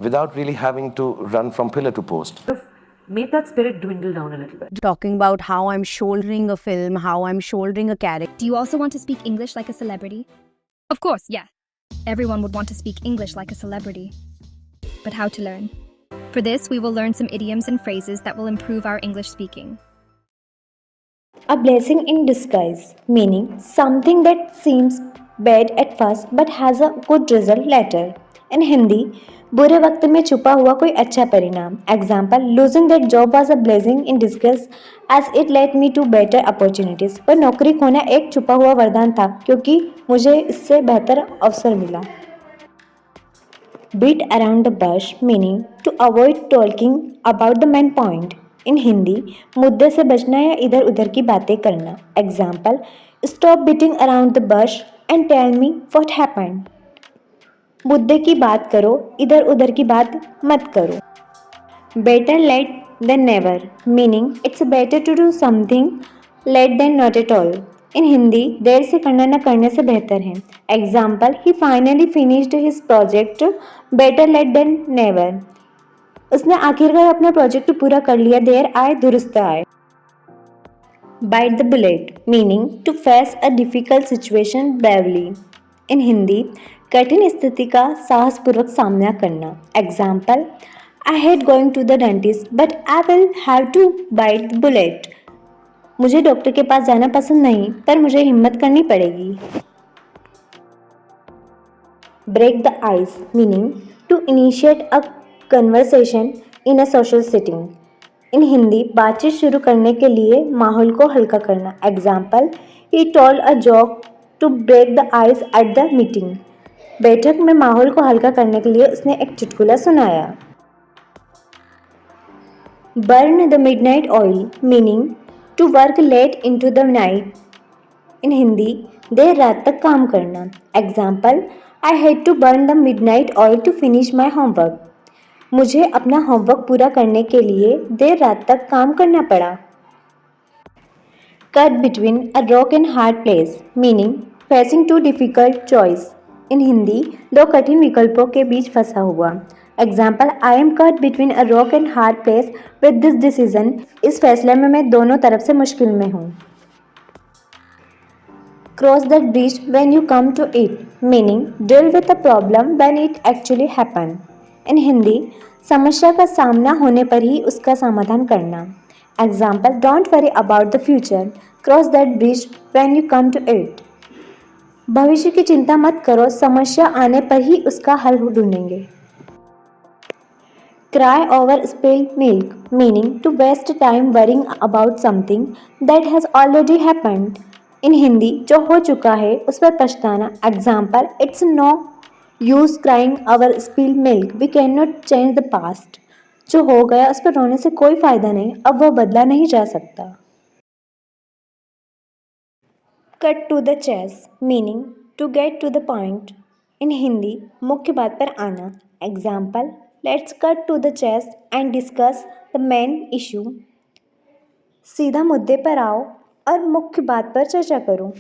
without really having to run from pillar to post. Made that spirit dwindle down a little bit. Talking about how I'm shouldering a film, how I'm shouldering a character. Do you also want to speak English like a celebrity? Of course, yeah. Everyone would want to speak English like a celebrity. But how to learn? For this, we will learn some idioms and phrases that will improve our English speaking. A blessing in disguise, meaning something that seems bad at first but has a good result later. In Hindi, बुरे वक्त में छुपा हुआ कोई अच्छा परिणाम. Example, losing that job was a blessing in disguise as it led me to better opportunities. पर नौकरी खोना एक छुपा हुआ वरदान था क्योंकि मुझे इससे बेहतर अवसर मिला. Beat around the bush, meaning to avoid talking about the main point. इन हिंदी, मुद्दे से बचना या इधर उधर की बातें करना. Example, stop beating around the bush and tell me what happened. मुद्दे की बात करो, इधर उधर की बात मत करो. Better late than never, meaning it's better to do something late than not at all. In Hindi, देर से करना न करने से बेहतर है. Example, he finally finished his project, better late than never. उसने आखिरकार अपना प्रोजेक्ट पूरा कर लिया, देर आए दुरुस्त आए. Bite the bullet, meaning to face a difficult situation bravely. In Hindi, कठिन स्थिति का साहसपूर्वक सामना करना. Example, I hate going to the dentist but I will have to bite the bullet. मुझे डॉक्टर के पास जाना पसंद नहीं, पर मुझे हिम्मत करनी पड़ेगी. Break the ice, meaning to initiate a conversation in a social sitting. In Hindi, बातचीत शुरू करने के लिए माहौल को हल्का करना. Example, he told a joke to break the ice at the meeting. बैठक में माहौल को हल्का करने के लिए उसने एक चुटकुला सुनाया. Burn the midnight oil, meaning to work late into the night. In Hindi, देर रात तक काम करना. Example, I had to burn the midnight oil to finish my homework. मुझे अपना होमवर्क पूरा करने के लिए देर रात तक काम करना पड़ा. Cut between a rock and hard place, meaning facing to difficult choice. In Hindi, दो कठिन विकल्पों के बीच फंसा हुआ. Example, I am cut between a rock and hard place with this decision. इस फैसले में मैं दोनों तरफ से मुश्किल में हूँ. Cross that bridge when you come to it, meaning deal with a problem when it actually happen. In Hindi, समस्या का सामना होने पर ही उसका समाधान करना. Example, don't worry about the future, cross that bridge when you come to it. भविष्य की चिंता मत करो, समस्या आने पर ही उसका हल ढूंढेंगे. Cry over spilled milk, meaning to waste time worrying about something that has already happened. In Hindi, जो हो चुका है उस पर पछताना. Example, it's no use crying over spilled milk, we can not change the past. जो हो गया उस पर रोने से कोई फायदा नहीं, अब वो बदला नहीं जा सकता. Cut to the chase, meaning to get to the point. In Hindi, मुख्य बात पर आना. Example, let's cut to the chase and discuss the main issue. सीधा मुद्दे पर आओ और मुख्य बात पर चर्चा करो.